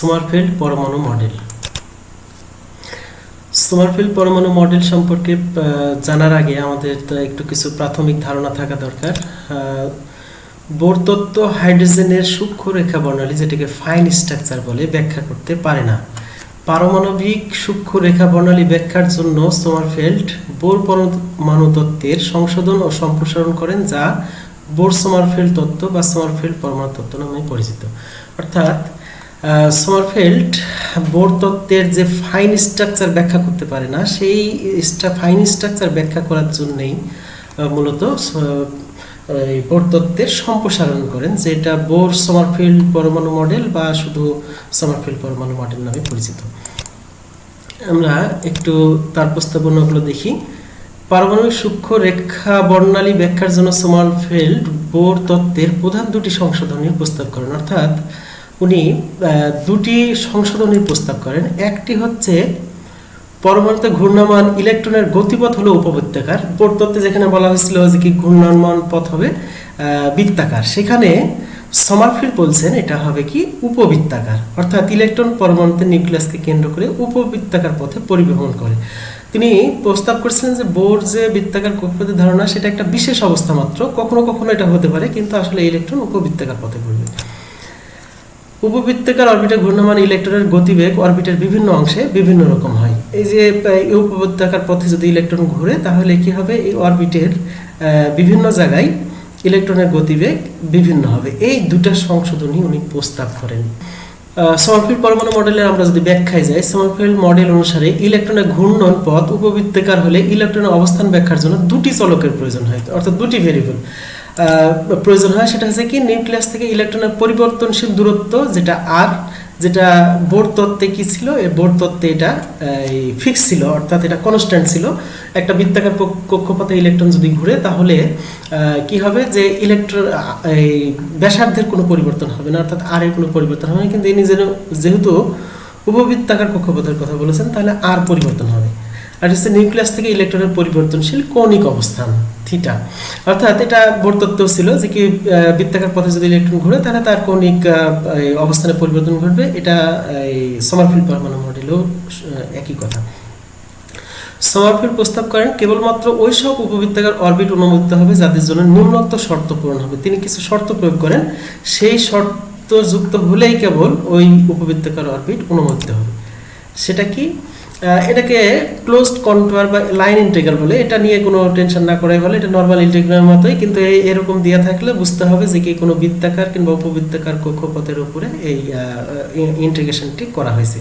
Sommerfeld পরমাণু model. Sommerfeld পরমাণু model সম্পর্কে জানার আগে আমাদের একটু কিছু প্রাথমিক ধারণা থাকা দরকার। বোর তত্ত্ব হাইড্রোজেনের সূক্ষ্ম রেখা বর্ণালী, যেটাকে ফাইন স্ট্রাকচার বলে, ব্যাখ্যা করতে পারে না। পারমাণবিক সূক্ষ্ম রেখা বর্ণালী ব্যাখ্যার জন্য সমারফেল্ড বোর পরমাণু তত্ত্বের সংশোধন ও সম্প্রসারণ করেন, যা বোর-সমারফেল্ড তত্ত্ব বা সমারফেল্ড পরমাণু তত্ত্ব নামে পরিচিত। অর্থাৎ সমারফেল্ড বোর তত্ত্বের যে ফাইন স্ট্রাকচার ব্যাখ্যা করতে পারে না, সেই ফাইন স্ট্রাকচার ব্যাখ্যা করার জন্যই মূলত বোর তত্ত্বের সম্প্রসারণ করেন, যেটা বোর-সমারফেল্ড পরমাণু মডেল বা শুধু সমারফেল্ড পরমাণু মডেল নামে পরিচিত। আমরা একটু তার প্রস্তাবনাগুলো দেখি। পারমাণবিক সূক্ষ্ম রেখা বর্ণালী ব্যাখ্যার জন্য সমারফেল্ড বোর তত্ত্বের প্রধান দুটি সংশোধনীর প্রস্তাব করেন। অর্থাৎ উনি দুটি সংশোধনীর প্রস্তাব করেন। একটি হচ্ছে পরমাণুতে ঘূর্ণায়মান ইলেকট্রনের গতিপথ হলো উপবৃত্তাকার। বোর তত্ত্বে যেখানে বলা হয়েছিল যে কি ঘূর্ণায়মান পথ হবে বৃত্তাকার, সেখানে সমারফেল্ড বলছেন এটা হবে কি উপবৃত্তাকার। অর্থাৎ ইলেকট্রন পরমাণুতে নিউক্লিয়াসকে কেন্দ্র করে উপবৃত্তাকার পথে পরিভ্রমণ করে। তিনি প্রস্তাব করেছিলেন যে বোর যে বৃত্তাকার কক্ষপথের ধারণা সেটা একটা বিশেষ অবস্থা মাত্র, কখনো কখনো এটা হতে পারে, কিন্তু আসলে ইলেকট্রন উপবৃত্তাকার পথে ঘুরবে। উপবৃত্তাকার অরবিটে ঘূর্ণায়মান ইলেকট্রনের গতিবেগ অরবিটের বিভিন্ন অংশে বিভিন্ন রকম হয়। এই যে উপবৃত্তাকার পথে যদি ইলেকট্রন ঘুরে, তাহলে কি হবে, এই অরবিটের বিভিন্ন জায়গায় ইলেকট্রনের গতিবেগ বিভিন্ন হবে। এই দুটা সংশোধনী উনি প্রস্তাব করেন। সমারফেল্ড পরমাণু মডেলের আমরা যদি ব্যাখ্যায় যাই, সমারফেল্ড মডেল অনুসারে ইলেকট্রনের ঘূর্ণন পথ উপবৃত্তাকার হলে ইলেকট্রনের অবস্থান ব্যাখ্যার জন্য দুটি চলকের প্রয়োজন হয়, অর্থাৎ দুটি ভেরিয়েবল প্রয়োজন হয়। সেটা হচ্ছে কি নিউক্লিয়াস থেকে ইলেকট্রনের পরিবর্তনশীল দূরত্ব, যেটা আর, যেটা বোর তত্ত্বে কি ছিল, এই বোর তত্ত্বে এটা ফিক্স ছিল, অর্থাৎ এটা কনস্ট্যান্ট ছিল। একটা বৃত্তাকার কক্ষপথে ইলেকট্রন যদি ঘুরে, তাহলে কি হবে যে ইলেকট্রন ব্যাসার্ধের কোনো পরিবর্তন হবে না, অর্থাৎ আর এর কোনো পরিবর্তন হবে না। কিন্তু ইনি যেহেতু উপবৃত্তাকার কক্ষপথের কথা বলেছেন, তাহলে আর পরিবর্তন হবে। আর হচ্ছে নিউক্লিয়াস থেকে ইলেকট্রনের পরিবর্তনশীল কৌণিক অবস্থান থিটা। অর্থাৎ এটা বোর তত্ত্বেও ছিল যে কি বৃত্তাকার পথে যদি ইলেকট্রন ঘুরে, তাহলে তার কৌণিক অবস্থানে পরিবর্তন ঘটবে। এটা সমারফেল্ড পরমাণু মডেলও একই কথা। সমারফেল্ড প্রস্তাব করেন কেবলমাত্র ওই সব উপবৃত্তাকার অরবিট অনুমোদিত হবে যাদের জন্য নিম্নোক্ত শর্ত পূরণ হবে। তিনি কিছু শর্ত প্রয়োগ করেন, সেই শর্ত যুক্ত হলেই কেবল ওই উপবৃত্তাকার অরবিট অনুমোদিত হবে। সেটা কি? এটাকে ক্লোজড কন্টুয়ার বা লাইন ইন্টিগ্রাল বলে। এটা নিয়ে কোনো টেনশন না করাই ভালো, এটা নর্মাল ইন্টিগ্রালের মতোই, কিন্তু এরকম দেওয়া থাকলে বুঝতে হবে যে কি কোনো বৃত্তাকার কিংবা উপবৃত্তাকার কক্ষপথের উপরে এই ইন্টিগ্রেশনটি করা হয়েছে।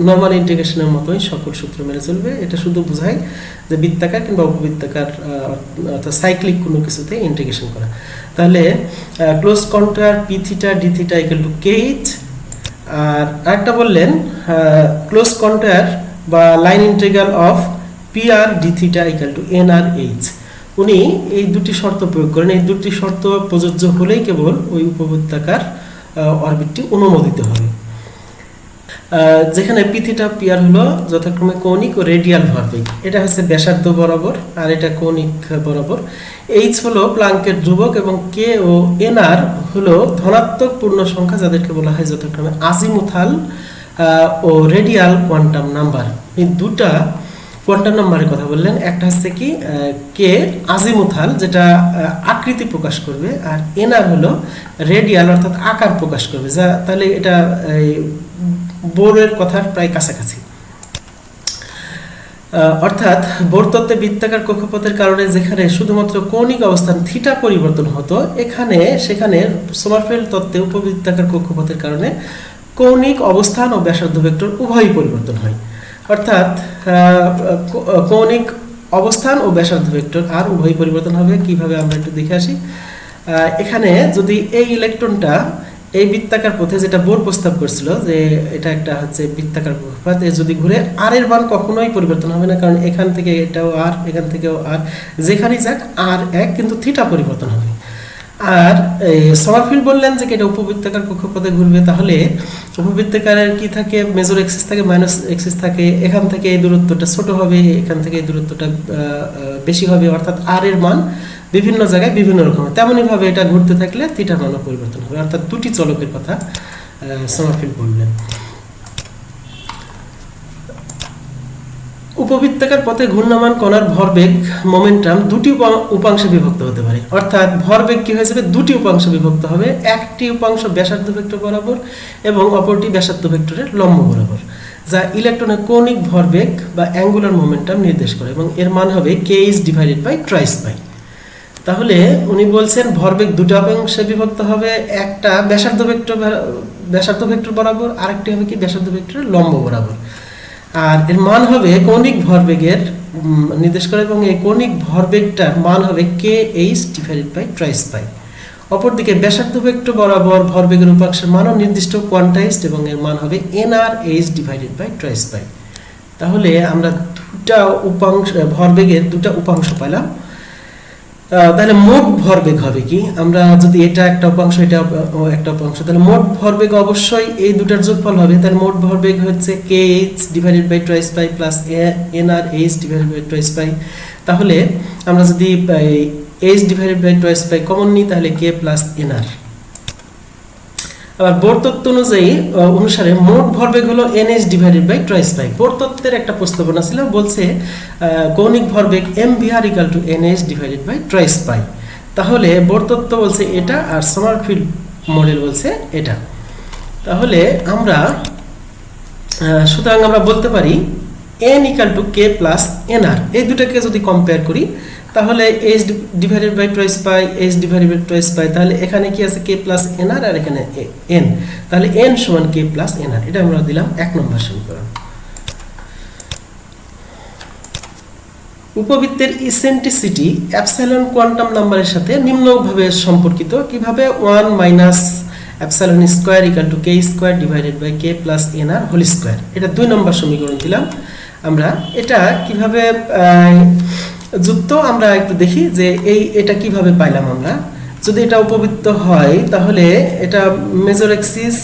নর্মাল ইন্টিগ্রেশনের মতোই সকল সূত্র মেনে চলবে। এটা শুধু বোঝায় যে বৃত্তাকার কিংবা উপবৃত্তাকার অর্থাৎ সাইক্লিক কোনো কিছুতে ইন্টিগ্রেশন করা। তাহলে closed contour P theta D theta equal to K H. আর আরেকটা বললেন ক্লোজ কন্টুয়ার বা line integral of P R D theta equal to N R H. উনি এই দুটি শর্ত প্রয়োগ করেন। এই দুটি শর্ত প্রযোজ্য হলেই কেবল ওই উপবৃত্তাকার অরবিটটি অনুমোদিত হবে। যেখানে পি থিটা পি আর হলো যথাক্রমে কৌণিক ও রেডিয়াল ভরবেগ, এটা হচ্ছে ব্যাসার্ধ বরাবর, আর এটা কৌণিক বরাবর। এইচ হলো প্লাঙ্কের ধ্রুবক এবং কে ও এন আর হলো ধনাত্মক পূর্ণ সংখ্যা, যাদেরকে বলা হয় যথাক্রমে আজিমুথাল ও রেডিয়াল কোয়ান্টাম নাম্বার। এই দুটা কোয়ান্টাম নাম্বারের কথা বললেন। একটা হচ্ছে কি কে আজিমুথাল, যেটা আকৃতি প্রকাশ করবে, আর এন আর হলো রেডিয়াল অর্থাৎ আকার প্রকাশ করবে। যা তাহলে এটা বোরের কথার প্রায় কাছাকাছি। অর্থাৎ বোর তত্ত্বে বৃত্তাকার কক্ষপথের কারণে যেখানে শুধুমাত্র কৌণিক অবস্থান থিটা পরিবর্তন হতো, সেখানে সমারফেল্ড তত্ত্বে উপবৃত্তাকার কক্ষপথের কারণে কৌণিক অবস্থান ও ব্যাসার্ধ ভেক্টর উভয়ই পরিবর্তন হয়। অর্থাৎ কৌণিক অবস্থান ও ব্যাসার্ধ ভেক্টর আর উভয়ই পরিবর্তন হবে। কিভাবে আমরা একটু দেখে আসি। এখানে যদি এই ইলেকট্রনটা এই বৃত্তাকার পথে, যেটা বোর প্রস্তাব করছিল যে এটা একটা হচ্ছে বৃত্তাকার পথে যদি ঘুরে, আর এর মান কখনোই পরিবর্তন হবে না, কারণ এখান থেকে এটাও আর, এখান থেকেও আর, যেখানেই যাক আর এক, কিন্তু থিটা পরিবর্তন হবে। আর সমারফেল্ড বললেন যে এটা উপবৃত্তাকার কক্ষপথে ঘুরবে, তাহলে উপবৃত্তাকারের কি থাকে, মেজর এক্সিস থাকে, মাইনাস এক্সিস থাকে। এখান থেকে এই দূরত্বটা ছোট হবে, এখান থেকে এই দূরত্বটা বেশি হবে, অর্থাৎ আর এর মান বিভিন্ন জায়গায় বিভিন্ন রকম। তেমনই ভাবে এটা ঘুরতে থাকলে থিটার মানও পরিবর্তন হবে। অর্থাৎ দুটি চলকের কথা সমারফিল্ড বললেন। উপবৃত্তাকার পথে ঘূর্ণায়মান কণার ভরবেগ মোমেন্টাম দুটি উপাংশে বিভক্ত হতে পারে, অর্থাৎ ভরবেগ কি হয়ে যাবে, দুটি উপাংশে বিভক্ত হবে, একটি উপাংশ ব্যাসার্ধ ভেক্টর বরাবর এবং অপরটি ব্যাসার্ধ ভেক্টরের লম্ব বরাবর, যা ইলেকট্রনের কৌণিক ভরবেগ বা অ্যাঙ্গুলার মোমেন্টাম নির্দেশ করে এবং এর মান হবে k(h/2π)। তাহলে উনি বলছেন ভরবেগ দুটো অংশে বিভক্ত হবে, একটা ব্যাসার্ধ ভেক্টর বরাবর, আরেকটি হবে কি ব্যাসার্ধ ভেক্টরের লম্ব বরাবর, আর এর মান হবে কৌণিক ভরবেগের নির্দেশ করে এবং এই কৌণিক ভরবেগটার মান হবে k(h/2π)। অপরদিকে ব্যাসার্ধ ভেক্টর বরাবর ভরবেগের উপাংশের মানও নির্দিষ্ট কোয়ান্টাইজড এবং এর মান হবে nr(h/2π)। তাহলে আমরা দুটা উপাংশ ভরবেগের দুটা উপাংশ পেলাম। তাহলে মোট ভরবেগ হবে কি, আমরা যদি এটা একটা উপাংশ এটা একটা উপাংশ, তাহলে মোট ভরবেগ অবশ্যই এই দুটার যোগফল হবে। তাহলে মোট ভরবেগ হচ্ছে kh/2π প্লাস nr(h/2π)। তাহলে আমরা যদি h/2π কমন নিই তাহলে k প্লাস nr। আবার বোর তত্ত্ব অনুসারে মোট ভরবেগ হলো nh/2π। বোর তত্ত্বের একটা প্রস্তাবনা ছিল, বলছে কৌণিক ভরবেগ mvr = nh/2π। তাহলে বোর তত্ত্ব বলছে এটা আর সমারফিল্ড মডেল বলছে এটা। তাহলে সুতরাং আমরা বলতে পারি n = k প্লাস nr, এই দুটাকে যদি কম্পেয়ার করি তাহলে h/2π তাহলে এখানে কি আছে k প্লাস nr আর এখানে n, তাহলে n সমান k প্লাস nr, এটা আমরা দিলাম 1 নম্বর সমীকরণ। উপবৃত্তের ইসেন্ট্রিসিটি এপসাইলন কোয়ান্টাম নাম্বারের সাথে নিম্নভাবে সম্পর্কিত, কিভাবে 1 minus epsilon square = k² / k plus nr whole square, এটা 2 নম্বর সমীকরণ দিলাম। আমরা এটা কিভাবে যুক্ত আমরা একটু দেখি যে এটা কিভাবে পাইলাম। আমরা যদি এটা উপবৃত্ত হয় তাহলে এটা মেজর অ্যাক্সিস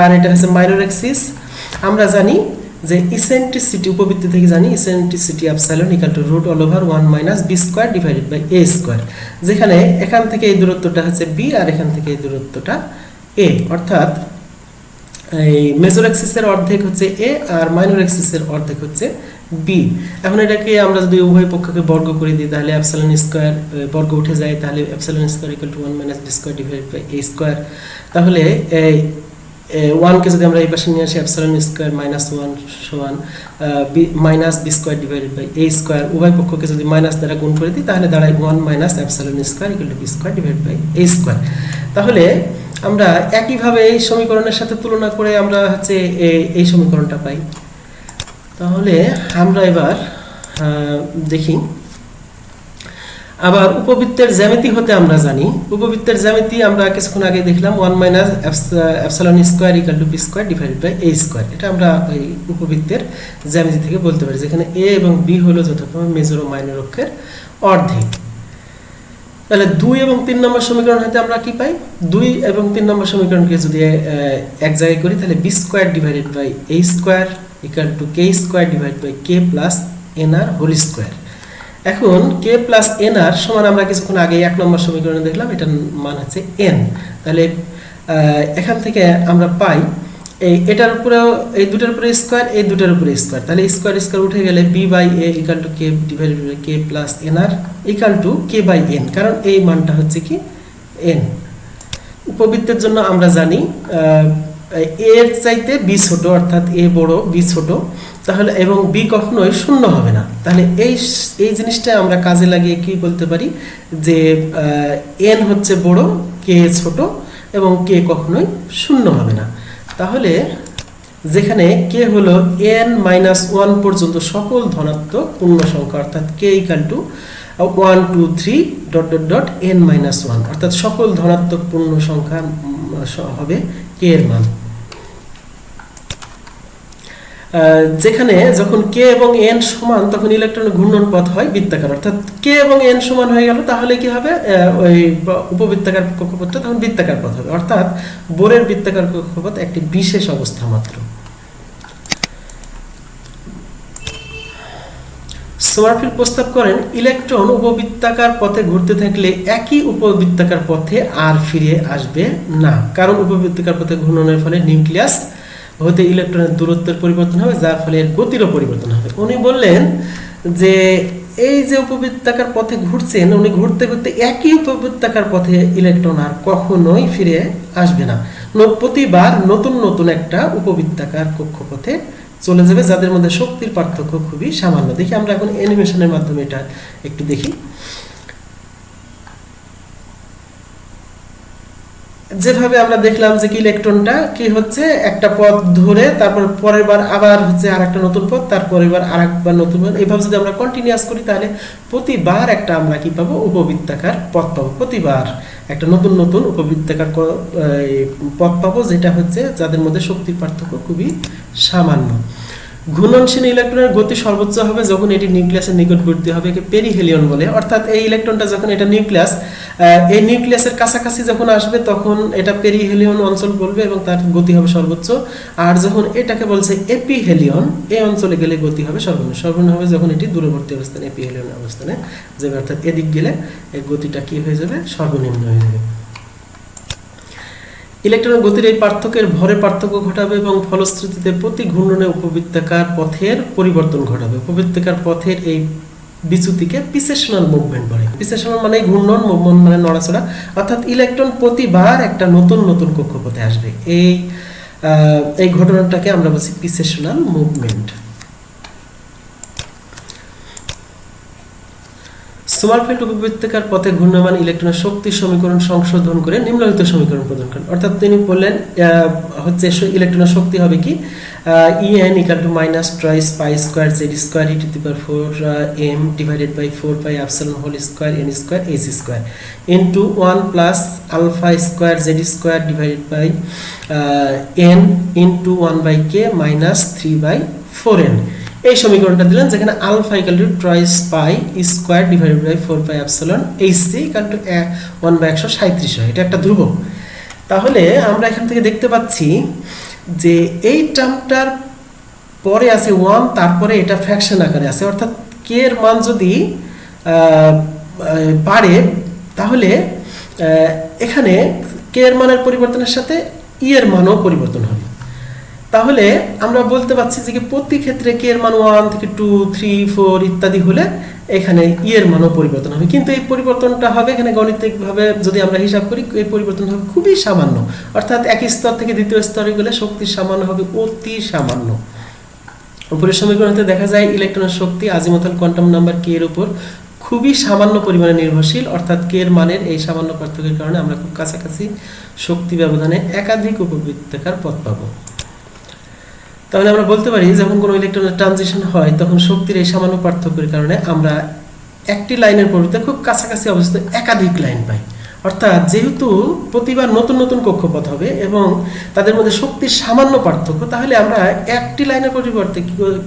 আর এটা হচ্ছে মাইনর অ্যাক্সিস। আমরা জানি যে ইসেন্ট্রিসিটি উপবৃত্তি থেকে জানি ইসেন্ট্রিসিটি এপসাইলন = √1 - b² / a², যেখানে এখান থেকে এই দূরত্বটা হচ্ছে b আর এখান থেকে এই দূরত্বটা a, অর্থাৎ এই মেজর অ্যাক্সিসের অর্ধেক হচ্ছে a আর মাইনর অ্যাক্সিসের অর্ধেক হচ্ছে b। এখন এটাকে আমরা যদি উভয় পক্ষকে বর্গ করে দিই তাহলে এপসাইলন স্কয়ার বর্গ উঠে যায়, তাহলে এপসাইলন স্কয়ার = 1 - b² / a²। তাহলে 1 কে যদি আমরা এই পাশে নিয়ে আসি এপসাইলন স্কয়ার -1 সমান b² / a², উভয় পক্ষকে যদি মাইনাস দ্বারা গুণ করে দিই তাহলে দাঁড়ায় 1 - এপসাইলন স্কয়ার = b² / a²। তাহলে আমরা একইভাবে এই সমীকরণের সাথে তুলনা করে আমরা হচ্ছে এই সমীকরণটা পাই। তাহলে আমরা এবার দেখি, আবার উপবৃত্তের জ্যামিতি হতে আমরা জানি, উপবৃত্তের জ্যামিতি আমরা কিছুক্ষণ আগে দেখলাম 1 - এপসাইলন স্কয়ার = b² / a², এটা আমরা এই উপবৃত্তের জ্যামিতি থেকে বলতে পারি, যেখানে a এবং b হলো যথাক্রমে মেজর ও মাইনর অক্ষের অর্ধেক। তাহলে 2 এবং 3 নম্বর সমীকরণ হতে আমরা কি পাই, 2 এবং 3 নম্বর সমীকরণকে যদি এক জায়গায় করি তাহলে b² / a² = k² / k plus nr whole square. এখন k প্লাস nr সমান আমরা কিছুক্ষণ আগে 1 নম্বর সমীকরণে দেখলাম, এটার মান হচ্ছে n। তাহলে এখান থেকে আমরা পাই এটার উপরেও এই দুটার উপরে স্কয়ার, এই দুটার উপরে স্কয়ার, তাহলে স্কয়ার স্কয়ার উঠে গেলে b/a = k plus nr = k/n, কারণ এই মানটা হচ্ছে কি n। উপবৃত্তের জন্য আমরা জানি এর চাইতে b ছোট, অর্থাৎ a বড় b ছোট, তাহলে এবং b কখনোই শূন্য হবে না। তাহলে এই জিনিসটা আমরা কাজে লাগিয়ে কি বলতে পারি যে n হচ্ছে বড়, k ছোট এবং k কখনোই শূন্য হবে না। তাহলে যেখানে k হলো n-1 পর্যন্ত সকল ধনাত্মক পূর্ণ সংখ্যা, অর্থাৎ k = 1 2 3 ... n-1, অর্থাৎ সকল ধনাত্মক পূর্ণ সংখ্যা হবে k এর মান। যেখানে যখন k এবং n সমান তখন ইলেকট্রনের ঘূর্ণন পথ হয় বৃত্তাকার, অর্থাৎ k এবং n সমান হয়ে গেল তাহলে কি হবে, ওই উপবৃত্তাকার কক্ষপথটা তখন বৃত্তাকার পথ হবে, অর্থাৎ বোরের বৃত্তাকার কক্ষপথ একটি বিশেষ অবস্থা মাত্র। সোমারফেল্ড প্রস্তাব করেন ইলেকট্রন উপবৃত্তাকার পথে ঘুরতে থাকলে একই উপবৃত্তাকার পথে আর ফিরে আসবে না, কারণ উপবৃত্তাকার পথে ঘূর্ণনের ফলে নিউক্লিয়াস হতে ইলেকট্রনের দূরত্বের পরিবর্তন হবে, যার ফলে এর গতিরও পরিবর্তন হবে। উনি বললেন যে এই যে উপবৃত্তাকার পথে ঘুরছেন, উনি ঘুরতে ঘুরতে একই উপবৃত্তাকার পথে ইলেকট্রন আর কখনোই ফিরে আসবে না, প্রতিবার নতুন নতুন একটা উপবৃত্তাকার কক্ষপথে চলে যাবে, যাদের মধ্যে শক্তির পার্থক্য খুবই সামান্য। দেখি আমরা এখন অ্যানিমেশনের মাধ্যমে এটা একটু দেখি। যেভাবে আমরা দেখলাম যে কি ইলেকট্রনটা কি হচ্ছে একটা পথ ধরে তারপর পরের বার আবার হচ্ছে আরেকটা নতুন পথ, তারপরের বার আরেকবার নতুন পথ, এইভাবে যদি আমরা কন্টিনিউয়াস করি তাহলে প্রতিবার একটা আমরা কি পাবো, উপবৃত্তাকার পথ পাবো, প্রতিবার একটা নতুন নতুন উপবৃত্তাকার পথ পাবো, যেটা হচ্ছে যাদের মধ্যে শক্তির পার্থক্য খুবই সামান্য। ঘূর্ণনশীল ইলেকট্রনের গতি সর্বোচ্চ হবে যখন এটি নিউক্লিয়াসের নিকটবর্তী হবে, একে পেরিহেলিয়ন বলে। অর্থাৎ এই ইলেকট্রনটা যখন এটা নিউক্লিয়াস, এই নিউক্লিয়াসের কাছাকাছি যখন আসবে তখন এটা পেরিহেলিয়ন অঞ্চল বলবে এবং তার গতি হবে সর্বোচ্চ। আর যখন এটাকে বলছে এপিহেলিয়ন, এই অঞ্চলে গেলে গতি হবে সর্বনিম্ন। সর্বনিম্ন হবে যখন এটি দূরবর্তী অবস্থানে, এপিহেলিয়ন অবস্থানে যাবে, অর্থাৎ এদিক গেলে এর গতিটা কি হয়ে যাবে, সর্বনিম্ন হয়ে যাবে। ইলেকট্রনের গতির এই পার্থক্যের ভরে পার্থক্য ঘটাবে এবং ফলশ্রুতিতে প্রতি ঘূর্ণনে উপবৃত্তাকার পথের পরিবর্তন ঘটাবে। উপবৃত্তাকার পথের এই বিচ্যুতিকে পিসেশনাল মুভমেন্ট বলে। পিসেশনাল মানে ঘূর্ণন, মুভমেন্ট মানে নড়াচড়া, অর্থাৎ ইলেকট্রন প্রতিবার একটা নতুন নতুন কক্ষপথে আসবে। এই ঘটনাটাকে আমরা বলছি পিসেশনাল মুভমেন্ট। সোমারফেল্ড উপবৃত্তাকার পথে ঘূর্ণমান ইলেকট্রনের শক্তির সমীকরণ সংশোধন করে নিম্নলিখিত সমীকরণ প্রদান করেন। অর্থাৎ তিনি বললেন হচ্ছে ইলেকট্রনের শক্তি হবে কি, En = -2 pi square Z square e to the power 4 m divided by 4 pi epsilon whole square n square h square into 1 plus alpha square z square divided by n into 1 by k minus 3 by 4n। এই সমীকরণটা দিলেন যেখানে alpha = 2 pi square divided by 4 pi epsilon hc = 1/137 হয়। এটা একটা ধ্রুবক। তাহলে আমরা এখান থেকে দেখতে পাচ্ছি যে এই টার্মটার পরে আছে 1, তারপরে এটা ফ্র্যাকশন আকারে আছে, অর্থাৎ k এর মান যদি বাড়ে তাহলে এখানে k এর মানের পরিবর্তনের সাথে e এর মানও পরিবর্তন হবে। তাহলে আমরা বলতে পারছি যে প্রতি ক্ষেত্রে k এর মান 1 থেকে 2, 3, 4 ইত্যাদি হলে এখানে e এর মানও পরিবর্তন হবে। কিন্তু এই পরিবর্তনটা হবে এখানে গাণিতিকভাবে যদি আমরা হিসাব করি, এই পরিবর্তন হবে খুবই সামান্য, অর্থাৎ এক স্তর থেকে দ্বিতীয় স্তরে গেলে শক্তি সামান্য হবে, অতি সামান্য। উপরের সমীকরণে দেখা যায় ইলেকট্রনের শক্তি আজিমুথাল কোয়ান্টাম নাম্বার k এর উপর খুবই সামান্য পরিমাণে নির্ভরশীল, অর্থাৎ k এর মানের এই সামান্য পার্থক্যের কারণে আমরা খুব কাছাকাছি শক্তি ব্যবধানে একাধিক উপবৃত্তাকার পথ পাবো। তাহলে আমরা বলতে পারি যখন কোনো ইলেকট্রনের ট্রানজিশন হয় তখন শক্তির এই সামান্য পার্থক্যের কারণে আমরা একটি লাইনের পরিবর্তে খুব কাছাকাছি অবস্থিত একাধিক লাইন পাই। অর্থাৎ যেহেতু প্রতিবার নতুন নতুন কক্ষপথ হবে এবং তাদের মধ্যে শক্তির সামান্য পার্থক্য, তাহলে আমরা একটি লাইনের পরিবর্তে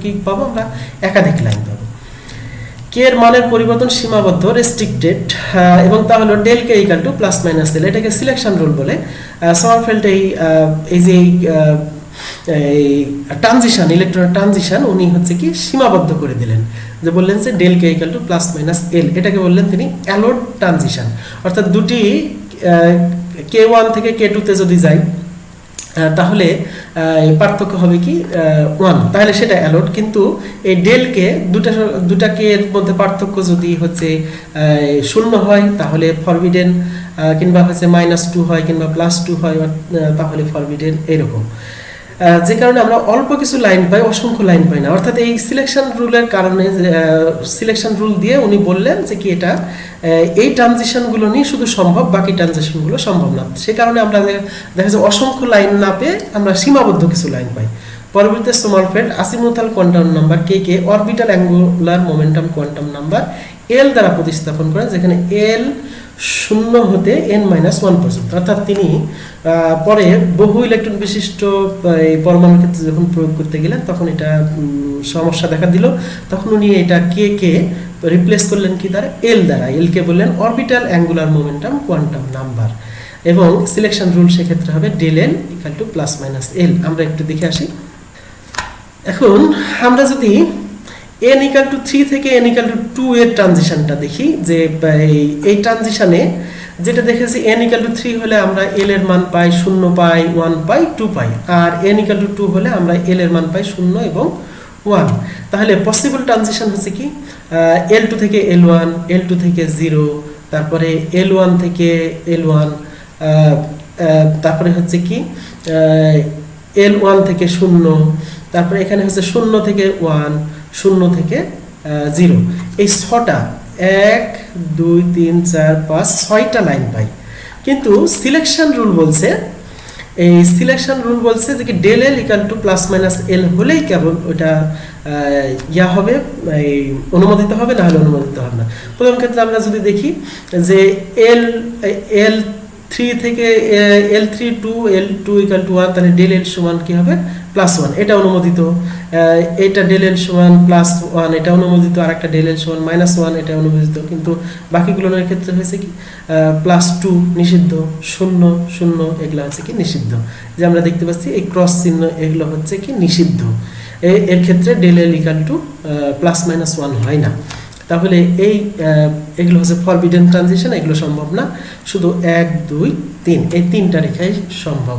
কি পাবো, আমরা একাধিক লাইন পাবো। k এর মানের পরিবর্তন সীমাবদ্ধ, রেস্ট্রিক্টেড, এবং তা হলো del k = +- l। এটাকে সিলেকশন রুল বলে। সোমারফেল্ড এই যে এই ট্রানজিশন, ইলেকট্রনের ট্রানজিশন উনি হচ্ছে কি সীমাবদ্ধ করে দিলেন, যে বললেন যে del k = +- l। এটাকে বললেন তিনি অ্যালোড ট্রানজিশন। অর্থাৎ দুটি k1 থেকে k2 তে যদি যাই তাহলে পার্থক্য হবে কি 1, তাহলে সেটা অ্যালোড। কিন্তু এই del k দুটা k এর মধ্যে পার্থক্য যদি হচ্ছে 0 হয় তাহলে ফরবিডেন, কিংবা হচ্ছে -2 হয় কিংবা +2 হয় তাহলে ফরবিডেন, এরকম। যে কারণে আমরা অল্প কিছু লাইন পাই, অসংখ্য লাইন পাই না। অর্থাৎ এই সিলেকশন রুলের কারণে, সিলেকশন রুল দিয়ে উনি বললেন যে কি এটা এই ট্রানজিশনগুলো নিয়ে শুধু সম্ভব, বাকি ট্রানজিশনগুলো সম্ভব না। সে কারণে আমরা দেখা যায় অসংখ্য লাইন না পেয়ে আমরা সীমাবদ্ধ কিছু লাইন পাই। পরবর্তীতে Sommerfeld azimuthal quantum number k K orbital angular momentum quantum number l দ্বারা প্রতিস্থাপন করেন, যেখানে l 0 হতে n-1 পর্যন্ত। অর্থাৎ তিনি পরে বহু ইলেকট্রন বিশিষ্ট এই পরমাণুর ক্ষেত্রে যখন প্রয়োগ করতে গেলেন তখন এটা সমস্যা দেখা দিল। তখন উনি এটা k কে রিপ্লেস করলেন কি দ্বারা, l দ্বারা। l কে বললেন orbital angular momentum quantum number, এবং সিলেকশন রুল সেক্ষেত্রে হবে del l = +- l। আমরা একটু দেখে আসি। এখন আমরা যদি n equal to 3 থেকে n equal to 2 এর ট্রানজিশনটা দেখি যে এই ট্রানজিশনে যেটা দেখেছি n equal to 3 হলে আমরা l এর মান পাই 0 পাই 1 পাই 2 পাই, আর n equal to 2 হলে আমরা l এর মান পাই 0 এবং 1। তাহলে পসিবল ট্রানজিশন হচ্ছে কি L2 থেকে L1, L2 থেকে 0, তারপরে L1 থেকে L1, তারপরে হচ্ছে কি L1 থেকে 0, তারপরে এখানে হচ্ছে 0 থেকে 1, 0 থেকে 0। এই 6টা 1 2 3 4 5 6টা লাইন পাই। কিন্তু সিলেকশন রুল বলছে যে কি del L equal to plus minus L হলেই কেবল ওটা হবে, অনুমোদিত হবে, না হলে অনুমোদিত হবে না। প্রথম ক্ষেত্রে আমরা যদি দেখি যে এল 3 থেকে L3 two L2 equal to 1, তাহলে ডেল এল সমান কি হবে +1, এটা অনুমোদিত। এটা ডেল এল সমান +1, এটা অনুমোদিত। আর একটা ডেল এল সমান -1, এটা অনুমোদিত। কিন্তু বাকিগুলোর ক্ষেত্রে হয়েছে কি +2 নিষিদ্ধ, 0 0 এগুলো হচ্ছে কি নিষিদ্ধ। যে আমরা দেখতে পাচ্ছি এই ক্রস চিহ্ন এগুলো হচ্ছে কি নিষিদ্ধ। এর ক্ষেত্রে ডেল এল ইকুয়াল টু +-1 হয় না। তাহলে এগুলো হচ্ছে ফরবিডেন ট্রানজিশন, এগুলো সম্ভব না। শুধু 1 2 3 এই 3টা রেখাই সম্ভব।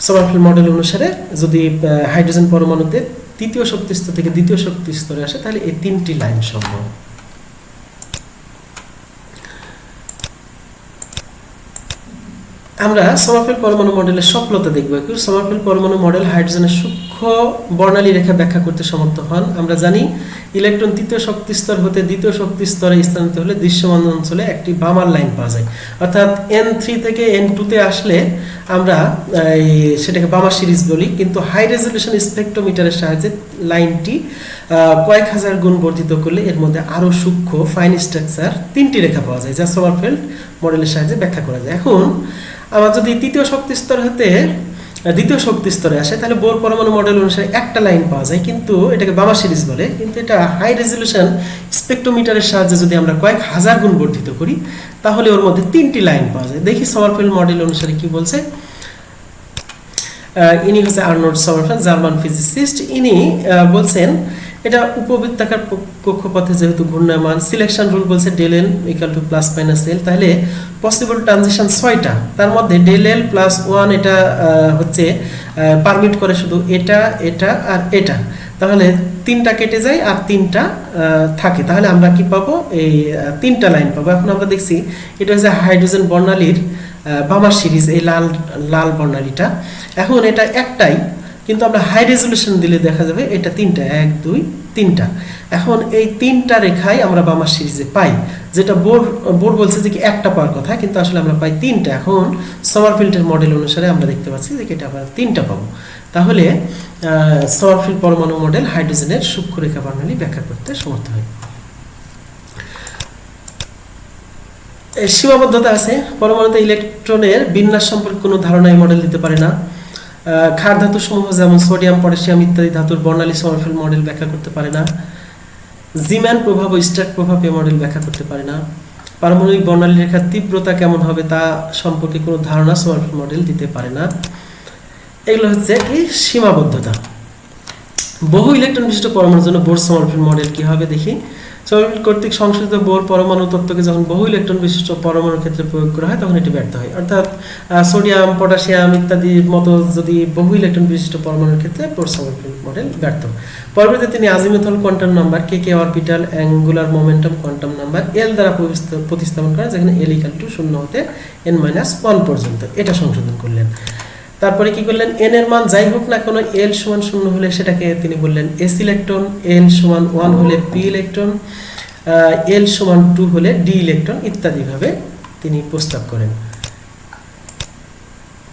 সমারফেল্ড মডেল অনুসারে যদি হাইড্রোজেন পরমাণুতে তৃতীয় শক্তি স্তর থেকে দ্বিতীয় শক্তি স্তরে আসে, তাহলে এই 3টি লাইন সম্ভব। আমরা সমারফেল্ড পরমাণু মডেলের সফলতা দেখব। সমারফেল্ড পরমাণু মডেল হাইড্রোজেনের সূক্ষ্ম বর্ণালী রেখা ব্যাখ্যা করতে সমর্থ হন। আমরা জানি ইলেকট্রন তৃতীয় শক্তি স্তর হতে দ্বিতীয় শক্তি স্তরে স্থানান্তরিত হলে দৃশ্যমান অঞ্চলে একটি বামার লাইন পাওয়া যায়। অর্থাৎ N3 থেকে N2 তে আসলে আমরা সেটাকে বামার সিরিজ বলি, কিন্তু হাই রেজলিউশন স্পেকট্রোমিটারের সাহায্যে লাইনটি কয়েক হাজার গুণ বর্ধিত করলে এর মধ্যে আরও সূক্ষ্ম ফাইন স্ট্রাকচার 3টি রেখা পাওয়া যায়, যা সমারফেল্ড মডেলের সাহায্যে ব্যাখ্যা করা যায়। এখন আমার যদি তৃতীয় শক্তি স্তর হতে দ্বিতীয় শক্তি স্তরে আসে, তাহলে বোর পরমাণু মডেল অনুসারে একটা লাইন পাওয়া যায়, কিন্তু এটাকে বামা সিরিজ বলে। কিন্তু এটা হাই রেজলিউশন স্পেকট্রোমিটারের সাহায্যে যদি আমরা কয়েক হাজার গুণ বর্ধিত করি, তাহলে ওর মধ্যে 3টি লাইন পাওয়া যায়। দেখি সমারফেল্ড মডেল অনুসারে কি বলছে। ইনি হচ্ছে আর্নল্ড সমারফেল্ড, জার্মান ফিজিসিস্ট। ইনি বলছেন এটা উপবৃত্তাকার কক্ষপথে যেহেতু ঘূর্ণায়মান, সিলেকশন রুল বলছে del L equal to +-l, তাহলে পসিবল ট্রানজিশন 6টা, তার মধ্যে ডেল এল +1 এটা হচ্ছে পারমিট করে শুধু এটা এটা আর এটা। তাহলে 3টা কেটে যায় আর 3টা থাকে, তাহলে আমরা কি পাবো এই 3টা লাইন পাবো। এখন আমরা দেখছি এটা হচ্ছে হাইড্রোজেন বর্ণালীর বামার সিরিজ, এই লাল বর্ণালীটা। এখন এটা একটাই, কিন্তু আমরা হাই রেজলিউশন দিলে দেখা যাবে এটা 3টা, 1 2 3টা। এখন এই 3টা রেখাই আমরা বামার সিরিজে পাই, যেটা বোর বলছে যে কি একটা পাওয়ার কথা, কিন্তু আসলে আমরা পাই 3টা। এখন সমারফেল্ডের মডেল অনুসারে আমরা দেখতে পাচ্ছি যে এটা আমরা 3টা পাবো। তাহলে সমারফেল্ড পরমাণু মডেল হাইড্রোজেনের সূক্ষ্ম রেখা বর্ণালী ব্যাখ্যা করতে সমর্থ হয়। সীমাবদ্ধতা আছে। পরমাণুতে ইলেকট্রনের বিন্যাস সম্পর্কে কোনো ধারণা এই মডেল দিতে পারে না। ক্ষার ধাতু সমূহ যেমন সোডিয়াম, পটাশিয়াম ইত্যাদি ধাতুর বর্ণালী সমারফেল্ড মডেল ব্যাখ্যা করতে পারে না। জিম্যান প্রভাব ও স্ট্যাক প্রভাব এই মডেল ব্যাখ্যা করতে পারে না। পারমাণবিক বর্ণালী রেখার তীব্রতা কেমন হবে তা সম্পর্কে কোনো ধারণা সমারফেল্ড মডেল দিতে পারে না। এগুলো হচ্ছে কি সীমাবদ্ধতা। বহু ইলেকট্রন বিশিষ্ট পরমাণুর জন্য বোর সমারফেল্ড মডেল কি হবে দেখি। সমারফেল্ড কর্তৃক সংশোধিত বোর পরমাণু তত্ত্বকে যখন বহু ইলেকট্রন বিশিষ্ট পরমাণুর ক্ষেত্রে প্রয়োগ করা হয়, তখন এটি ব্যর্থ হয়। অর্থাৎ সোডিয়াম, পটাশিয়াম ইত্যাদির মতো যদি বহু ইলেকট্রন বিশিষ্ট পরমাণুর ক্ষেত্রে বোর সমারফেল্ড মডেল ব্যর্থ। পরবর্তীতে তিনি azimuthal quantum number, K orbital, angular momentum quantum number L দ্বারা প্রতিস্থাপন করেন, যেখানে এল ইকুয়াল টু 0 হতে n-1 পর্যন্ত, এটা সংশোধন করলেন। তারপরে কি করলেন, এন এর মান যাই হোক না কেন এল সমান 0 হলে সেটাকে তিনি বললেন এস ইলেকট্রন, এল সমান 1 হলে পি ইলেকট্রন, এল সমান 2 হলে ডি ইলেকট্রন ইত্যাদি ভাবে তিনি প্রস্তাব করেন।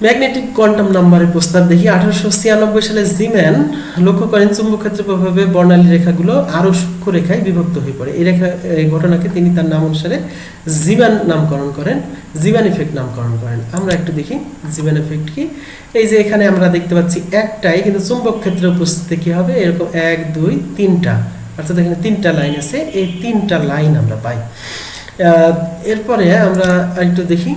ম্যাগনেটিক কোয়ান্টাম নাম্বারের প্রস্তাব দেখি। 1896 সালে জিম্যান লক্ষ্য করেন চুম্বক ক্ষেত্রের প্রভাবে বর্ণালী রেখাগুলো আরো সূক্ষ্ম রেখায় বিভক্ত হয়ে পড়ে। এই ঘটনাকে তিনি তার নাম অনুসারে জিম্যান নামকরণ করেন, জিম্যান ইফেক্ট নামকরণ করেন। আমরা একটু দেখি জিম্যান ইফেক্ট কি। এই যে এখানে আমরা দেখতে পাচ্ছি একটাই, কিন্তু চুম্বক ক্ষেত্রের উপস্থিতি কি হবে এরকম 1 2 3টা, অর্থাৎ এখানে 3টা লাইন আছে, এই 3টা লাইন আমরা পাই। এরপরে আমরা একটু দেখি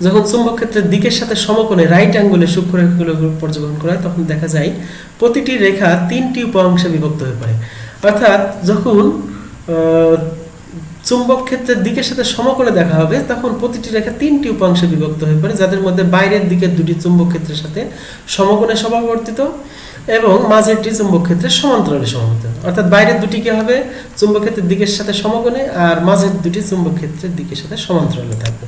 যখন চুম্বক ক্ষেত্রের দিকের সাথে সমকোণে রাইট অ্যাঙ্গেলে সূক্ষ্ম রেখাগুলো পর্যবেক্ষণ করা হয় তখন দেখা যায় প্রতিটি রেখা 3টি উপ অংশে বিভক্ত হয়ে পড়ে। অর্থাৎ যখন চুম্বক ক্ষেত্রের দিকের সাথে সমকোণে দেখা হবে তখন প্রতিটি রেখা 3টি উপ অংশে বিভক্ত হয়ে পড়ে, যাদের মধ্যে বাইরের দিকের দুটি চুম্বক ক্ষেত্রের সাথে সমকোণে সমাবর্তিত এবং মাঝেরটি চুম্বক ক্ষেত্রের সমান্তরালে সমাবর্তিত। অর্থাৎ বাইরের দুটি কি হবে চুম্বক ক্ষেত্রের দিকের সাথে সমকোণে আর মাঝের দুটি চুম্বক ক্ষেত্রের দিকের সাথে সমান্তরালে থাকবে।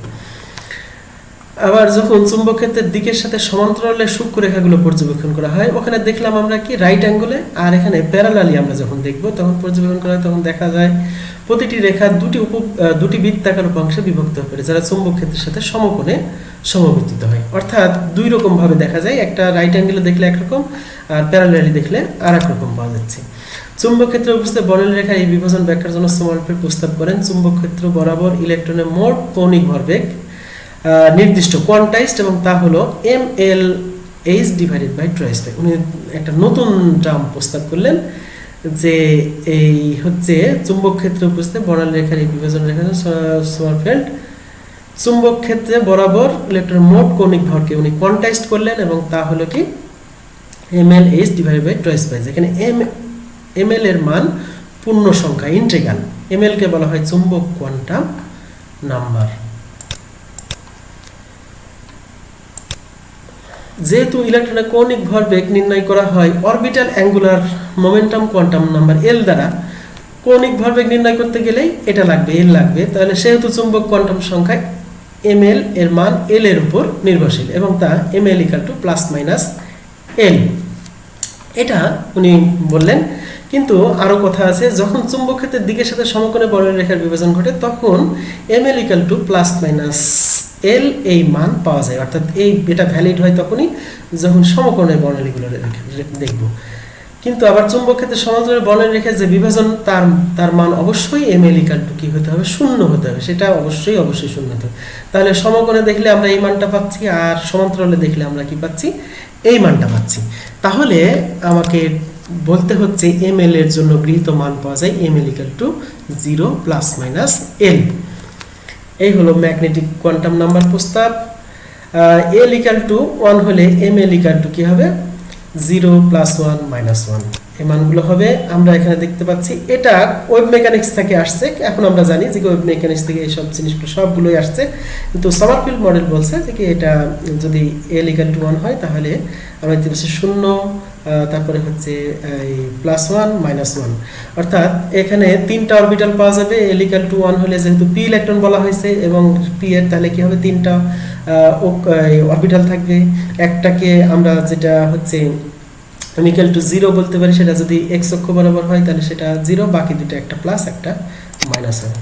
আবার যখন চুম্বক ক্ষেত্রের দিকের সাথে সমান্তরালে সূক্ষ্ম রেখাগুলো পর্যবেক্ষণ করা হয় ওখানে দেখলাম আমরা কি রাইট অ্যাঙ্গেলে, আর এখানে প্যারালালি আমরা যখন দেখব তখন পর্যবেক্ষণ করা হয় তখন দেখা যায় প্রতিটি রেখা দুটি বৃত্তাকার উপাংশে বিভক্ত হয়ে পড়ে, যারা চুম্বক ক্ষেত্রের সাথে সমকোণে সমবর্তিত হয়। অর্থাৎ দুই রকম ভাবে দেখা যায়, একটা রাইট অ্যাঙ্গেলে দেখলে একরকম আর প্যারালালি দেখলে আর এক রকম পাওয়া যাচ্ছে। চুম্বক ক্ষেত্রে উপস্থিত বর্ণালী রেখা এই বিভাজন ব্যাখ্যার জন্য সমারফেল্ড প্রস্তাব করেন চুম্বক ক্ষেত্র বরাবর ইলেকট্রনের মোট কৌণিক ভরবেগ নির্দিষ্ট কোয়ান্টাইজড এবং তা হলো mLh divided by twice pi. উনি একটা নতুন টার্ম প্রস্তাব করলেন যে এই হচ্ছে চুম্বক ক্ষেত্রে উপস্থিত বর্ণালী রেখার এই বিভাজন রেখা সমারফেল্ড চুম্বক ক্ষেত্রে বরাবর ইলেকট্রনের মোট কৌণিক ভরকে উনি কোয়ান্টাইজড করলেন এবং তা হলো কি mLh divided by twice pi, যেখানে ml এর মান পূর্ণ সংখ্যা ইন্টিগ্রাল, ml কে বলা হয় চুম্বক কোয়ান্টাম নাম্বার। যেহেতু ইলেকট্রনের কৌণিক ভরবেগ নির্ণয় করা হয় orbital angular momentum quantum number L দ্বারা, কৌণিক ভরবেগ নির্ণয় করতে গেলেই এটা লাগবে, এল লাগবে। তাহলে সেহেতু চুম্বক কোয়ান্টাম সংখ্যা ml এর মান এল এর উপর নির্ভরশীল এবং তা ml = প্লাস মাইনাস এল, এটা উনি বললেন। কিন্তু আরো কথা আছে, যখন চুম্বক ক্ষেত্রের দিকের সাথে সমকোণে বর্ণালী রেখার বিভাজন ঘটে তখন ml = প্লাস মাইনাস এল এই মান পাওয়া যায়। অর্থাৎ এটা ভ্যালিড হয় তখনই যখন সমকোণের বর্ণালীগুলো দেখব। কিন্তু আবার চুম্বক ক্ষেত্রে সমান্তরাল বর্ণালী রেখার যে বিভাজন তার মান অবশ্যই ml = কি হতে হবে, শূন্য হতে হবে, সেটা অবশ্যই শূন্য হতে হবে। তাহলে সমকোণে দেখলে আমরা এই মানটা পাচ্ছি আর সমান্তরালে দেখলে আমরা কি পাচ্ছি, এই মানটা পাচ্ছি। তাহলে আমাকে বলতে হচ্ছে ml এর জন্য গৃহীত মান পাওয়া যায় ml = 0 প্লাস মাইনাস এল। এই হলো ম্যাগনেটিক কোয়ান্টাম নাম্বার প্রস্তাব। l = 1 হলে ml = কি হবে 0 প্লাস 1 মাইনাস 1, এই মানগুলো হবে। আমরা এখানে দেখতে পাচ্ছি এটা ওয়েভ মেকানিক্স থেকে আসছে। এখন আমরা জানি যে ওয়েভ মেকানিক্স থেকে এই সব জিনিসগুলো সবগুলোই আসছে, কিন্তু সমারফিল্ড মডেল বলছে যে কি এটা যদি l = 1 হয় তাহলে আমরা দেখতে পাচ্ছি 0, তারপরে হচ্ছে এই প্লাস 1 মাইনাস 1, অর্থাৎ এখানে তিনটা অরবিটাল পাওয়া যাবে। l = 1 হলে যেহেতু p ইলেকট্রন বলা হয়েছে এবং p এর তাহলে কি হবে তিনটা অরবিটাল থাকবে। একটাকে আমরা যেটা হচ্ছে m = 0 বলতে পারি, সেটা যদি x অক্ষ বরাবর হয় তাহলে সেটা 0, বাকি দুটো একটা প্লাস একটা মাইনাস হবে।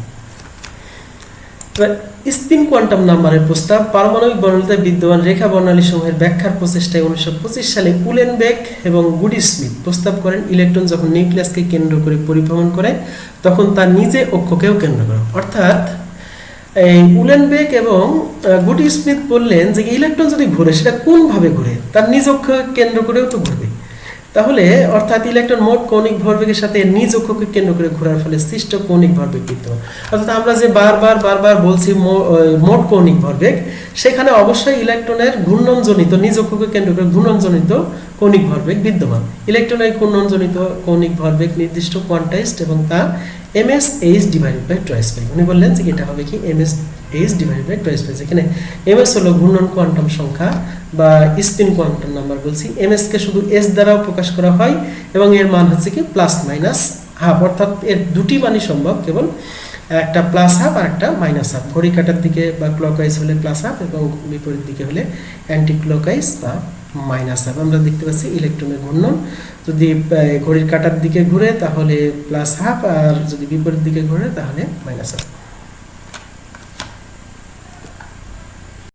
এবার স্পিন কোয়ান্টাম নাম্বারের প্রস্তাব। পারমাণবিক বর্ণালীতে বিদ্যমান রেখা বর্ণালী সমূহের ব্যাখ্যার প্রচেষ্টায় 1925 সালে উলেনবেক এবং গুডি-স্মিথ প্রস্তাব করেন ইলেকট্রন যখন নিউক্লিয়াসকে কেন্দ্র করে পরিভ্রমণ করে তখন তার নিজে অক্ষকেও কেন্দ্র করে। অর্থাৎ এই উলেনবেক এবং গুডি-স্মিথ বললেন যে ইলেকট্রন যদি ঘুরে সেটা কোন ভাবে ঘুরে, তার নিজ অক্ষকে কেন্দ্র করেও তো ঘুরবে। তাহলে অর্থাৎ ইলেকট্রন মোট কৌণিক ভরবেগের সাথে নিজ অক্ষকে কেন্দ্র করে ঘোরার ফলে সৃষ্ট কৌণিক ভরবেগ বিদ্যমান। অর্থাৎ আমরা যে বারবার বলছি মোট কৌণিক ভরবেগ, সেখানে অবশ্যই ইলেকট্রনের ঘূর্ণনজনিত নিজ অক্ষকে কেন্দ্র করে ঘূর্ণনজনিত কৌণিক ভরবেগ বিদ্যমান। ইলেকট্রনের ঘূর্ণনজনিত কৌণিক ভরবেগ নির্দিষ্ট কোয়ান্টাইজড এবং তা msh divided by twice pi. উনি বললেন যে এটা হবে কি msh divided by twice pi, যেখানে ms হলো ঘূর্ণন কোয়ান্টাম সংখ্যা বা স্পিন কোয়ান্টাম নাম্বার বলছি। ms কে শুধু s দ্বারাও প্রকাশ করা হয় এবং এর মান হচ্ছে কি প্লাস মাইনাস হাফ, অর্থাৎ এর দুটি মানই সম্ভব, কেবল একটা প্লাস হাফ আর একটা মাইনাস হাফ। ঘড়ি কাটার দিকে বা ক্লকওয়াইজ হলে প্লাস হাফ এবং বিপরীত দিকে হলে অ্যান্টি ক্লকওয়াইজ বা মাইনাস হাফ। আমরা দেখতে পাচ্ছি ইলেকট্রনের ঘূর্ণন যদি ঘড়ির কাটার দিকে ঘুরে তাহলে প্লাস হাফ আর যদি বিপরীত দিকে ঘুরে তাহলে মাইনাস হাফ।